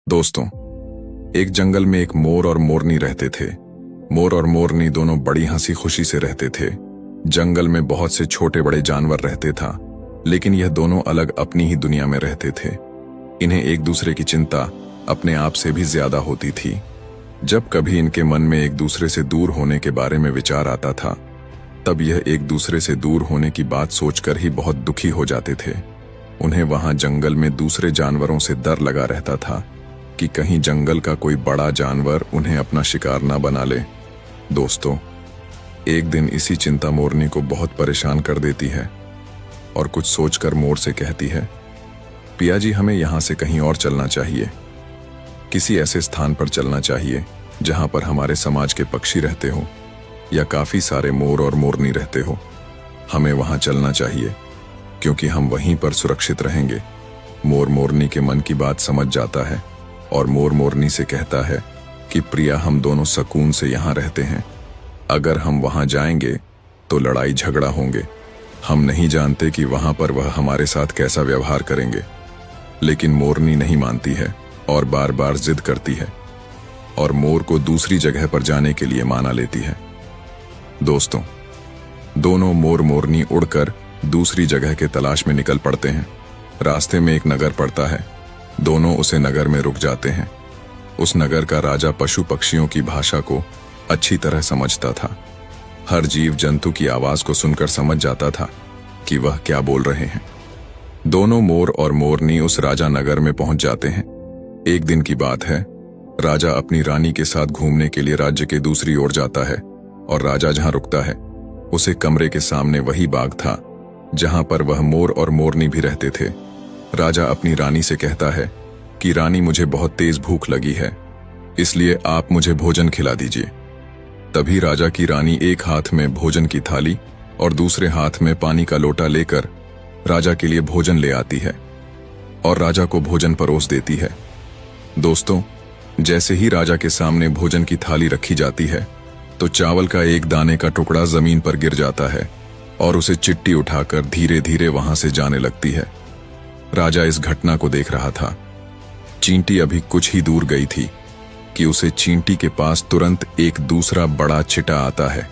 दोस्तों, एक जंगल में एक मोर और मोरनी रहते थे। मोर और मोरनी दोनों बड़ी हंसी खुशी से रहते थे। जंगल में बहुत से छोटे बड़े जानवर रहते था, लेकिन यह दोनों अलग अपनी ही दुनिया में रहते थे। इन्हें एक दूसरे की चिंता अपने आप से भी ज्यादा होती थी। जब कभी इनके मन में एक दूसरे से दूर होने के बारे में विचार आता था, तब यह एक दूसरे से दूर होने की बात सोचकर ही बहुत दुखी हो जाते थे। उन्हें वहां जंगल में दूसरे जानवरों से डर लगा रहता था कि कहीं जंगल का कोई बड़ा जानवर उन्हें अपना शिकार ना बना ले। दोस्तों, एक दिन इसी चिंता मोरनी को बहुत परेशान कर देती है और कुछ सोचकर मोर से कहती है, पिया जी, हमें यहाँ से कहीं और चलना चाहिए। किसी ऐसे स्थान पर चलना चाहिए जहाँ पर हमारे समाज के पक्षी रहते हो या काफी सारे मोर और मोरनी रहते हो। हमें वहाँ चलना चाहिए क्योंकि हम वहीं पर सुरक्षित रहेंगे। मोर मोरनी के मन की बात समझ जाता है और मोर मोरनी से कहता है कि प्रिया, हम दोनों सुकून से यहाँ रहते हैं। अगर हम वहाँ जाएंगे तो लड़ाई झगड़ा होंगे। हम नहीं जानते कि वहाँ पर वह हमारे साथ कैसा व्यवहार करेंगे। लेकिन मोरनी नहीं मानती है और बार बार जिद करती है और मोर को दूसरी जगह पर जाने के लिए माना लेती है। दोस्तों, दोनों मोर मोरनी उड़कर दूसरी जगह के तलाश में निकल पड़ते हैं। रास्ते में एक नगर पड़ता है। दोनों उसे नगर में रुक जाते हैं। उस नगर का राजा पशु पक्षियों की भाषा को अच्छी तरह समझता था। हर जीव जंतु की आवाज को सुनकर समझ जाता था कि वह क्या बोल रहे हैं। दोनों मोर और मोरनी उस राजा नगर में पहुंच जाते हैं। एक दिन की बात है। राजा अपनी रानी के साथ घूमने के लिए राज्य के दूसरी ओर जाता है और राजा जहां रुकता है उसे कमरे के सामने वही बाग था जहां पर वह मोर और मोरनी भी रहते थे। राजा अपनी रानी से कहता है कि रानी, मुझे बहुत तेज भूख लगी है, इसलिए आप मुझे भोजन खिला दीजिए। तभी राजा की रानी एक हाथ में भोजन की थाली और दूसरे हाथ में पानी का लोटा लेकर राजा के लिए भोजन ले आती है और राजा को भोजन परोस देती है। दोस्तों, जैसे ही राजा के सामने भोजन की थाली रखी जाती है तो चावल का एक दाने का टुकड़ा जमीन पर गिर जाता है और उसे चिट्टी उठाकर धीरे धीरे वहां से जाने लगती है। राजा इस घटना को देख रहा था। चींटी अभी कुछ ही दूर गई थी कि उसे चींटी के पास तुरंत एक दूसरा बड़ा चिटा आता है।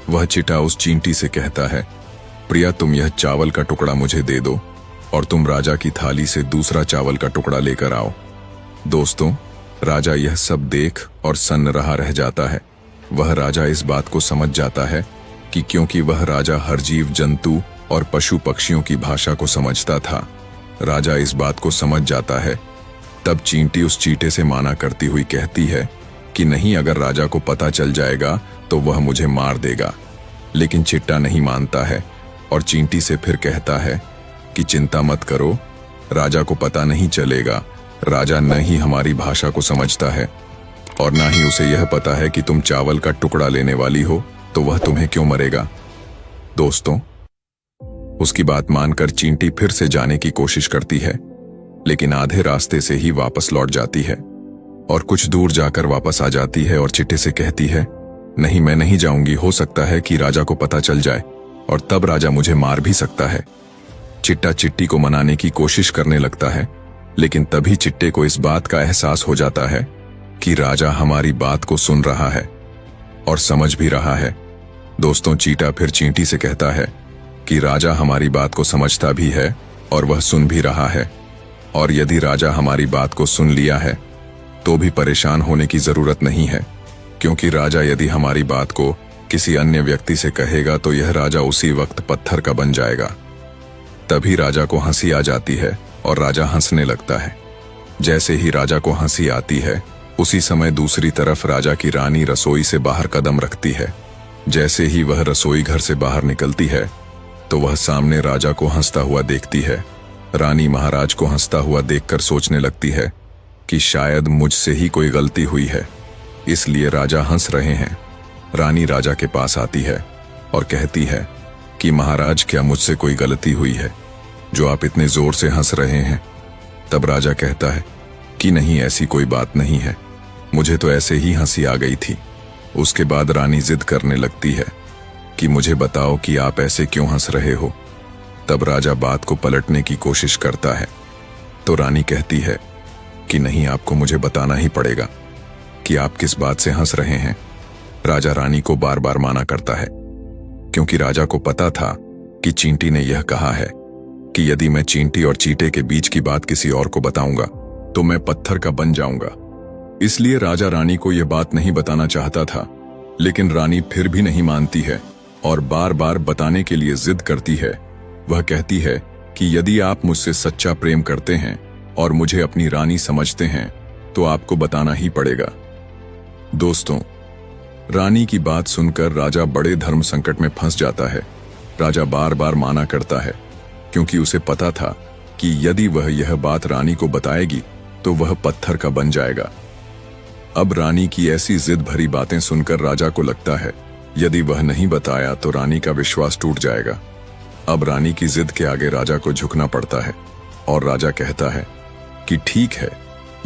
वह चिटा उस चींटी से कहता है, प्रिया, तुम यह चावल का टुकड़ा मुझे दे दो और तुम राजा की थाली से दूसरा चावल का टुकड़ा लेकर आओ। दोस्तों, राजा यह सब देख और सन्न रहा रह जाता है। वह राजा इस बात को समझ जाता है कि क्योंकि वह राजा हर जीव जंतु और पशु पक्षियों की भाषा को समझता था, राजा इस बात को समझ जाता है। तब चींटी उस चीटे से माना करती हुई कहती है कि नहीं, अगर राजा को पता चल जाएगा तो वह मुझे मार देगा। लेकिन चिट्टा नहीं मानता है और चींटी से फिर कहता है कि चिंता मत करो, राजा को पता नहीं चलेगा। राजा न ही हमारी भाषा को समझता है और ना ही उसे यह पता है कि तुम चावल का टुकड़ा लेने वाली हो, तो वह तुम्हें क्यों मरेगा। दोस्तों, उसकी बात मानकर चींटी फिर से जाने की कोशिश करती है, लेकिन आधे रास्ते से ही वापस लौट जाती है और कुछ दूर जाकर वापस आ जाती है और चिट्टे से कहती है, नहीं, मैं नहीं जाऊंगी। हो सकता है कि राजा को पता चल जाए और तब राजा मुझे मार भी सकता है। चिट्टा चिट्टी को मनाने की कोशिश करने लगता है, लेकिन तभी चिट्टे को इस बात का एहसास हो जाता है कि राजा हमारी बात को सुन रहा है और समझ भी रहा है। दोस्तों, चीटा फिर चींटी से कहता है कि राजा हमारी बात को समझता भी है और वह सुन भी रहा है, और यदि राजा हमारी बात को सुन लिया है तो भी परेशान होने की जरूरत नहीं है, क्योंकि राजा यदि हमारी बात को किसी अन्य व्यक्ति से कहेगा तो यह राजा उसी वक्त पत्थर का बन जाएगा। तभी राजा को हंसी आ जाती है और राजा हंसने लगता है। जैसे ही राजा को हंसी आती है, उसी समय दूसरी तरफ राजा की रानी रसोई से बाहर कदम रखती है। जैसे ही वह रसोई घर से बाहर निकलती है तो वह सामने राजा को हंसता हुआ देखती है। रानी महाराज को हंसता हुआ देखकर सोचने लगती है कि शायद मुझसे ही कोई गलती हुई है, इसलिए राजा हंस रहे हैं। रानी राजा के पास आती है और कहती है कि महाराज, क्या मुझसे कोई गलती हुई है जो आप इतने जोर से हंस रहे हैं। तब राजा कहता है कि नहीं, ऐसी कोई बात नहीं है, मुझे तो ऐसे ही हंसी आ गई थी। उसके बाद रानी जिद करने लगती है कि मुझे बताओ कि आप ऐसे क्यों हंस रहे हो। तब राजा बात को पलटने की कोशिश करता है तो रानी कहती है कि नहीं, आपको मुझे बताना ही पड़ेगा कि आप किस बात से हंस रहे हैं। राजा रानी को बार बार माना करता है, क्योंकि राजा को पता था कि चींटी ने यह कहा है कि यदि मैं चींटी और चींटे के बीच की बात किसी और को बताऊंगा तो मैं पत्थर का बन जाऊंगा। इसलिए राजा रानी को यह बात नहीं बताना चाहता था, लेकिन रानी फिर भी नहीं मानती है और बार बार बताने के लिए जिद करती है। वह कहती है कि यदि आप मुझसे सच्चा प्रेम करते हैं और मुझे अपनी रानी समझते हैं तो आपको बताना ही पड़ेगा। दोस्तों, रानी की बात सुनकर राजा बड़े धर्म संकट में फंस जाता है। राजा बार बार माना करता है, क्योंकि उसे पता था कि यदि वह यह बात रानी को बताएगी तो वह पत्थर का बन जाएगा। अब रानी की ऐसी जिद भरी बातें सुनकर राजा को लगता है यदि वह नहीं बताया तो रानी का विश्वास टूट जाएगा। अब रानी की जिद के आगे राजा को झुकना पड़ता है और राजा कहता है कि ठीक है,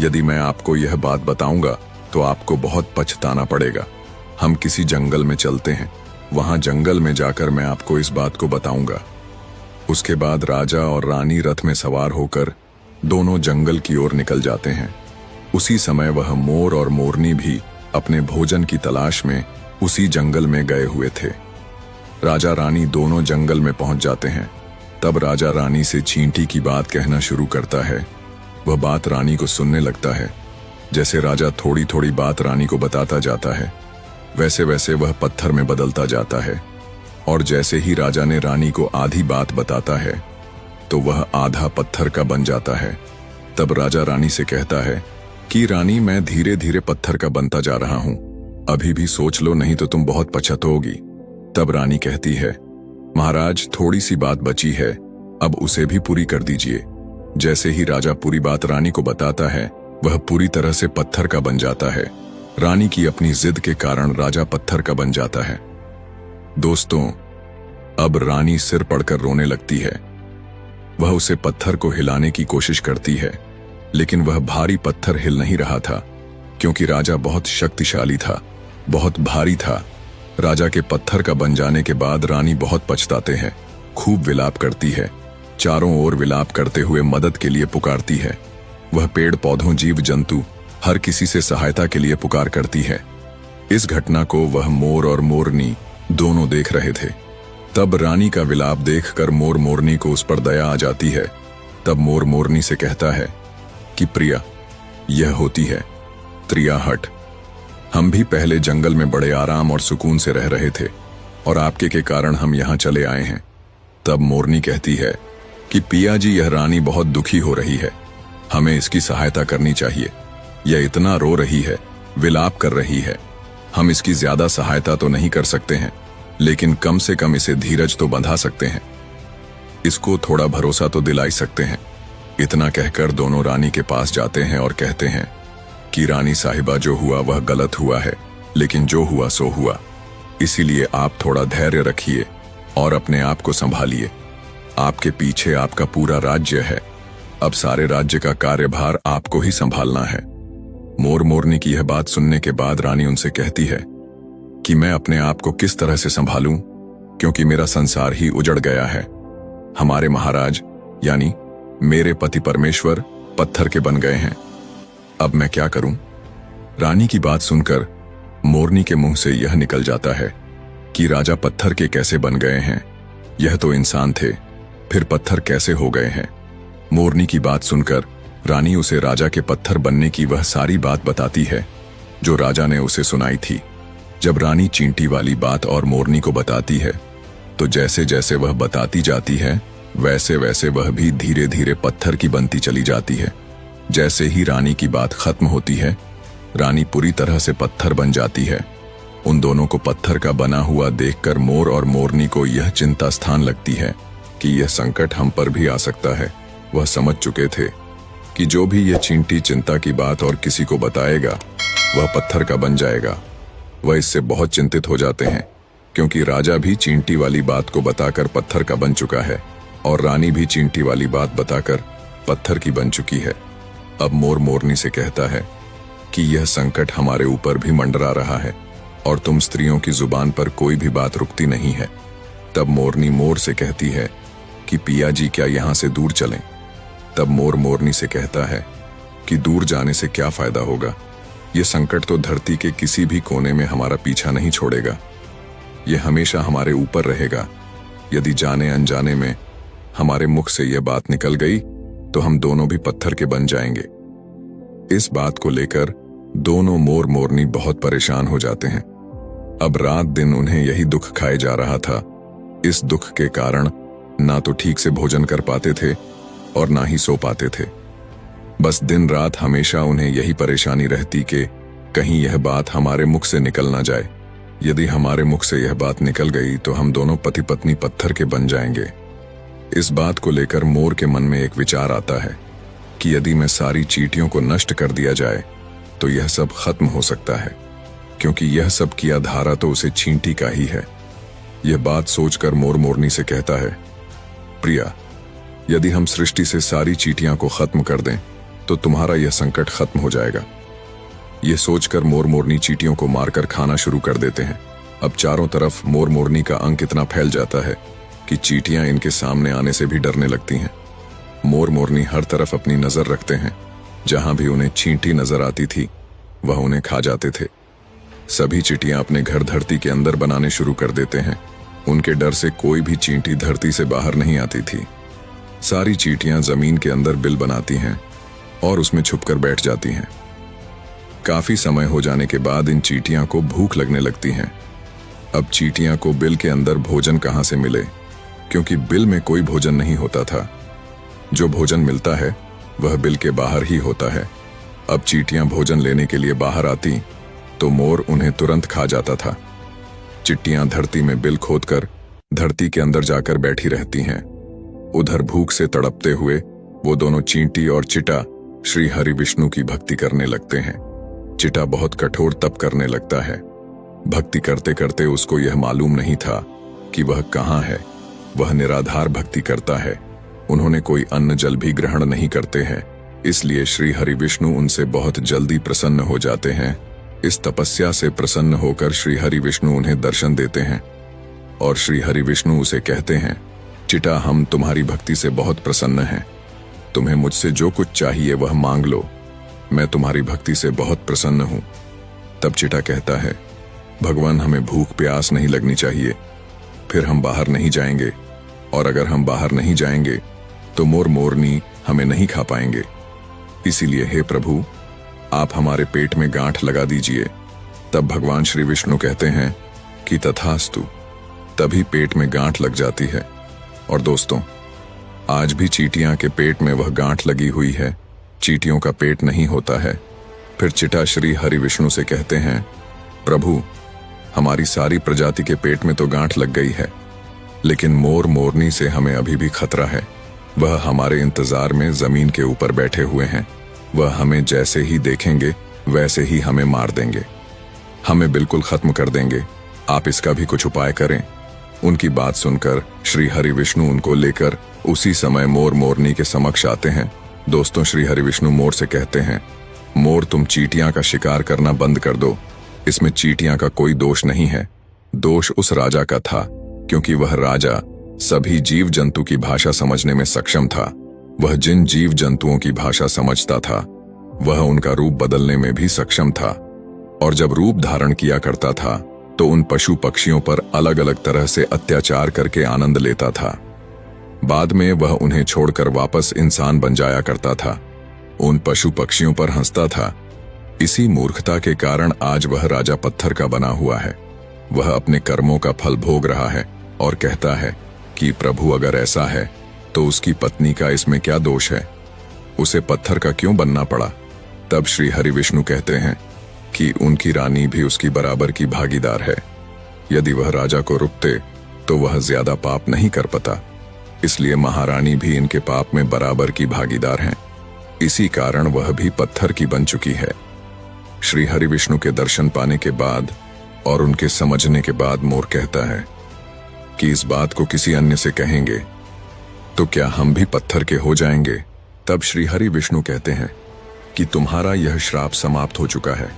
यदि मैं आपको यह बात बताऊंगा तो आपको बहुत पछताना पड़ेगा। हम किसी जंगल में चलते हैं, वहां जंगल में जाकर मैं आपको इस बात को बताऊंगा। उसके बाद राजा और रानी रथ में सवार होकर दोनों जंगल की ओर निकल जाते हैं। उसी समय वह मोर और मोरनी भी अपने भोजन की तलाश में उसी जंगल में गए हुए थे। राजा रानी दोनों जंगल में पहुंच जाते हैं। तब राजा रानी से चींटी की बात कहना शुरू करता है। वह बात रानी को सुनने लगता है। जैसे राजा थोड़ी थोड़ी बात रानी को बताता जाता है, वैसे वैसे वह पत्थर में बदलता जाता है। और जैसे ही राजा ने रानी को आधी बात बताता है तो वह आधा पत्थर का बन जाता है। तब राजा रानी से कहता है कि रानी, मैं धीरे धीरे पत्थर का बनता जा रहा हूं, अभी भी सोच लो, नहीं तो तुम बहुत पछताओगी। तब रानी कहती है, महाराज, थोड़ी सी बात बची है, अब उसे भी पूरी कर दीजिए। जैसे ही राजा पूरी बात रानी को बताता है, वह पूरी तरह से पत्थर का बन जाता है। रानी की अपनी जिद के कारण राजा पत्थर का बन जाता है। दोस्तों, अब रानी सिर पड़कर रोने लगती है। वह उसे पत्थर को हिलाने की कोशिश करती है, लेकिन वह भारी पत्थर हिल नहीं रहा था, क्योंकि राजा बहुत शक्तिशाली था, बहुत भारी था। राजा के पत्थर का बन जाने के बाद रानी बहुत पछताते हैं, खूब विलाप करती है, चारों ओर विलाप करते हुए मदद के लिए पुकारती है। वह पेड़ पौधों, जीव जंतु, हर किसी से सहायता के लिए पुकार करती है। इस घटना को वह मोर और मोरनी दोनों देख रहे थे। तब रानी का विलाप देखकर मोर मोरनी को उस पर दया आ जाती है। तब मोर मोरनी से कहता है कि प्रिया, यह होती है त्रियाहट। हम भी पहले जंगल में बड़े आराम और सुकून से रह रहे थे और आपके के कारण हम यहाँ चले आए हैं। तब मोरनी कहती है कि पिया जी, यह रानी बहुत दुखी हो रही है, हमें इसकी सहायता करनी चाहिए। यह इतना रो रही है, विलाप कर रही है, हम इसकी ज्यादा सहायता तो नहीं कर सकते हैं, लेकिन कम से कम इसे धीरज तो बंधा सकते हैं, इसको थोड़ा भरोसा तो दिला सकते हैं। इतना कहकर दोनों रानी के पास जाते हैं और कहते हैं कि रानी साहिबा, जो हुआ वह गलत हुआ है, लेकिन जो हुआ सो हुआ, इसीलिए आप थोड़ा धैर्य रखिए और अपने आप को संभालिए। आपके पीछे आपका पूरा राज्य है, अब सारे राज्य का कार्यभार आपको ही संभालना है। मोर मोरनी की यह बात सुनने के बाद रानी उनसे कहती है कि मैं अपने आप को किस तरह से संभालूं, क्योंकि मेरा संसार ही उजड़ गया है। हमारे महाराज यानी मेरे पति परमेश्वर पत्थर के बन गए हैं, अब मैं क्या करूं? रानी की बात सुनकर मोरनी के मुंह से यह निकल जाता है कि राजा पत्थर के कैसे बन गए हैं? यह तो इंसान थे, फिर पत्थर कैसे हो गए हैं? मोरनी की बात सुनकर रानी उसे राजा के पत्थर बनने की वह सारी बात बताती है जो राजा ने उसे सुनाई थी। जब रानी चींटी वाली बात और मोरनी को बताती है, तो जैसे जैसे वह बताती जाती है, वैसे वैसे वह भी धीरे धीरे पत्थर की बनती चली जाती है। जैसे ही रानी की बात खत्म होती है, रानी पूरी तरह से पत्थर बन जाती है। उन दोनों को पत्थर का बना हुआ देखकर मोर और मोरनी को यह चिंता स्थान लगती है कि यह संकट हम पर भी आ सकता है। वह समझ चुके थे कि जो भी यह चींटी चिंता की बात और किसी को बताएगा, वह पत्थर का बन जाएगा। वह इससे बहुत चिंतित हो जाते हैं, क्योंकि राजा भी चींटी वाली बात को बताकर पत्थर का बन चुका है और रानी भी चींटी वाली बात बताकर पत्थर की बन चुकी है। अब मोर मोरनी से कहता है कि यह संकट हमारे ऊपर भी मंडरा रहा है और तुम स्त्रियों की जुबान पर कोई भी बात रुकती नहीं है। तब मोरनी मोर से कहती है कि पिया जी, क्या यहाँ से दूर चलें? तब मोर मोरनी से कहता है कि दूर जाने से क्या फायदा होगा। ये संकट तो धरती के किसी भी कोने में हमारा पीछा नहीं छोड़ेगा, ये हमेशा हमारे ऊपर रहेगा। यदि जाने अनजाने में हमारे मुख से यह बात निकल गई तो हम दोनों भी पत्थर के बन जाएंगे। इस बात को लेकर दोनों मोर मोरनी बहुत परेशान हो जाते हैं। अब रात दिन उन्हें यही दुख खाए जा रहा था। इस दुख के कारण ना तो ठीक से भोजन कर पाते थे और ना ही सो पाते थे। बस दिन रात हमेशा उन्हें यही परेशानी रहती कि कहीं यह बात हमारे मुख से निकल ना जाए। यदि हमारे मुख से यह बात निकल गई तो हम दोनों पति पत्नी पत्थर के बन जाएंगे। इस बात को लेकर मोर के मन में एक विचार आता है कि यदि मैं सारी चींटियों को नष्ट कर दिया जाए तो यह सब खत्म हो सकता है, क्योंकि यह सब किया धारा तो उसे चींटी का ही है। यह बात सोचकर मोर मोरनी से कहता है, प्रिया, यदि हम सृष्टि से सारी चींटियां को खत्म कर दें तो तुम्हारा यह संकट खत्म हो जाएगा। यह सोचकर मोर मोरनी चींटियों को मारकर खाना शुरू कर देते हैं। अब चारों तरफ मोर मोरनी का अंक इतना फैल जाता है कि चींटियां इनके सामने आने से भी डरने लगती हैं। मोर मोरनी हर तरफ अपनी नजर रखते हैं। जहां भी उन्हें चींटी नजर आती थी वह उन्हें खा जाते थे। सभी चींटियां अपने घर धरती के अंदर बनाने शुरू कर देते हैं। उनके डर से कोई भी चींटी धरती से बाहर नहीं आती थी। सारी चींटियां जमीन के अंदर बिल बनाती हैं और उसमें छुपकर बैठ जाती हैं। काफी समय हो जाने के बाद इन चींटियां को भूख लगने लगती है। अब चींटियां को बिल के अंदर भोजन कहां से मिले, क्योंकि बिल में कोई भोजन नहीं होता था। जो भोजन मिलता है वह बिल के बाहर ही होता है। अब चींटियां भोजन लेने के लिए बाहर आती तो मोर उन्हें तुरंत खा जाता था। चिट्टियां धरती में बिल खोदकर धरती के अंदर जाकर बैठी रहती हैं। उधर भूख से तड़पते हुए वो दोनों चींटी और चिटा श्री हरि विष्णु की भक्ति करने लगते हैं। चिटा बहुत कठोर तप करने लगता है। भक्ति करते करते उसको यह मालूम नहीं था कि वह कहाँ है। वह निराधार भक्ति करता है। उन्होंने कोई अन्न जल भी ग्रहण नहीं करते हैं, इसलिए श्री हरि विष्णु उनसे बहुत जल्दी प्रसन्न हो जाते हैं। इस तपस्या से प्रसन्न होकर श्री हरि विष्णु उन्हें दर्शन देते हैं और श्री हरि विष्णु उसे कहते हैं, चिटा, हम तुम्हारी भक्ति से बहुत प्रसन्न हैं। तुम्हें मुझसे जो कुछ चाहिए वह मांग लो, मैं तुम्हारी भक्ति से बहुत प्रसन्न हूं। तब चिटा कहता है, भगवान, हमें भूख प्यास नहीं लगनी चाहिए, फिर हम बाहर नहीं जाएंगे, और अगर हम बाहर नहीं जाएंगे तो मोर मोरनी हमें नहीं खा पाएंगे। इसीलिए हे प्रभु, आप हमारे पेट में गांठ लगा दीजिए। तब भगवान श्री विष्णु कहते हैं कि तथास्तु। तभी पेट में गांठ लग जाती है। और दोस्तों, आज भी चींटियां के पेट में वह गांठ लगी हुई है। चींटियों का पेट नहीं होता है। फिर चिटा श्री हरि विष्णु से कहते हैं, प्रभु, हमारी सारी प्रजाति के पेट में तो गांठ लग गई है, लेकिन मोर मोरनी से हमें अभी भी खतरा है। वह हमारे इंतजार में जमीन के ऊपर बैठे हुए हैं। वह हमें जैसे ही देखेंगे वैसे ही हमें मार देंगे, हमें बिल्कुल खत्म कर देंगे। आप इसका भी कुछ उपाय करें। उनकी बात सुनकर श्री हरि विष्णु उनको लेकर उसी समय मोर मोरनी के समक्ष आते हैं। दोस्तों, श्री हरि विष्णु मोर से कहते हैं, मोर, तुम चींटियां का शिकार करना बंद कर दो। इसमें चींटियां का कोई दोष नहीं है। दोष उस राजा का था, क्योंकि वह राजा सभी जीव जंतु की भाषा समझने में सक्षम था। वह जिन जीव जंतुओं की भाषा समझता था वह उनका रूप बदलने में भी सक्षम था, और जब रूप धारण किया करता था तो उन पशु पक्षियों पर अलग अलग तरह से अत्याचार करके आनंद लेता था। बाद में वह उन्हें छोड़कर वापस इंसान बन जाया करता था। उन पशु पक्षियों पर हंसता था। इसी मूर्खता के कारण आज वह राजा पत्थर का बना हुआ है। वह अपने कर्मों का फल भोग रहा है और कहता है कि प्रभु, अगर ऐसा है तो उसकी पत्नी का इसमें क्या दोष है, उसे पत्थर का क्यों बनना पड़ा। तब श्री हरि विष्णु कहते हैं कि उनकी रानी भी उसकी बराबर की भागीदार है। यदि वह राजा को रुकते तो वह ज्यादा पाप नहीं कर पाता, इसलिए महारानी भी इनके पाप में बराबर की भागीदार हैं। इसी कारण वह भी पत्थर की बन चुकी है। श्री हरि विष्णु के दर्शन पाने के बाद और उनके समझने के बाद मोर कहता है कि इस बात को किसी अन्य से कहेंगे तो क्या हम भी पत्थर के हो जाएंगे। तब श्री हरि विष्णु कहते हैं कि तुम्हारा यह श्राप समाप्त हो चुका है।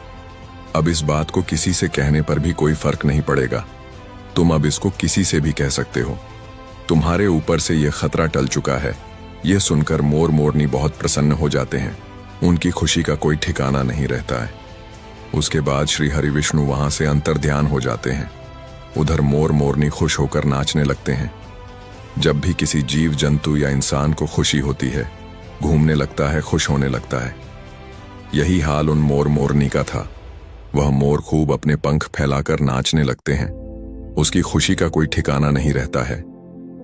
अब इस बात को किसी से कहने पर भी कोई फर्क नहीं पड़ेगा। तुम अब इसको किसी से भी कह सकते हो। तुम्हारे ऊपर से यह खतरा टल चुका है। यह सुनकर मोर मोरनी बहुत प्रसन्न हो जाते हैं। उनकी खुशी का कोई ठिकाना नहीं रहता है। उसके बाद श्री हरि विष्णु वहां से अंतर्ध्यान हो जाते हैं। उधर मोर मोरनी खुश होकर नाचने लगते हैं। जब भी किसी जीव जंतु या इंसान को खुशी होती है, घूमने लगता है, खुश होने लगता है। यही हाल उन मोर मोरनी का था। वह मोर खूब अपने पंख फैलाकर नाचने लगते हैं। उसकी खुशी का कोई ठिकाना नहीं रहता है।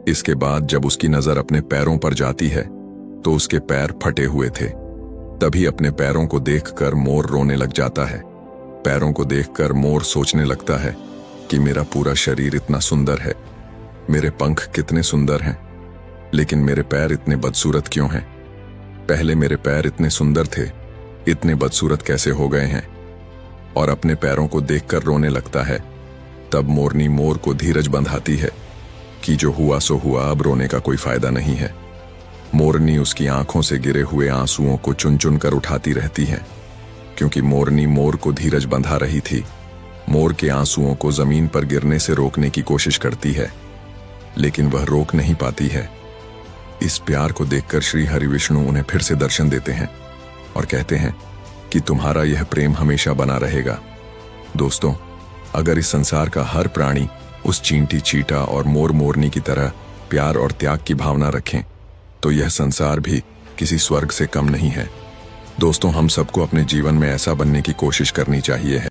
इसके बाद जब उसकी नजर अपने पैरों पर जाती है तो उसके पैर फटे हुए थे। तभी अपने पैरों को देखकर मोर रोने लग जाता है। पैरों को देखकर मोर सोचने लगता है कि मेरा पूरा शरीर इतना सुंदर है, मेरे पंख कितने सुंदर हैं, लेकिन मेरे पैर इतने बदसूरत क्यों हैं? पहले मेरे पैर इतने सुंदर थे, इतने बदसूरत कैसे हो गए हैं? और अपने पैरों को देखकर रोने लगता है। तब मोरनी मोर को धीरज बंधाती है कि जो हुआ सो हुआ, अब रोने का कोई फायदा नहीं है। मोरनी उसकी आंखों से गिरे हुए आंसुओं को चुन चुन कर उठाती रहती है, क्योंकि मोरनी मोर को धीरज बंधा रही थी। मोर के आंसुओं को जमीन पर गिरने से रोकने की कोशिश करती है, लेकिन वह रोक नहीं पाती है। इस प्यार को देखकर श्री हरि विष्णु उन्हें फिर से दर्शन देते हैं और कहते हैं कि तुम्हारा यह प्रेम हमेशा बना रहेगा। दोस्तों, अगर इस संसार का हर प्राणी उस चींटी चीटा और मोर मोरनी की तरह प्यार और त्याग की भावना रखें, तो यह संसार भी किसी स्वर्ग से कम नहीं है। दोस्तों, हम सबको अपने जीवन में ऐसा बनने की कोशिश करनी चाहिए है।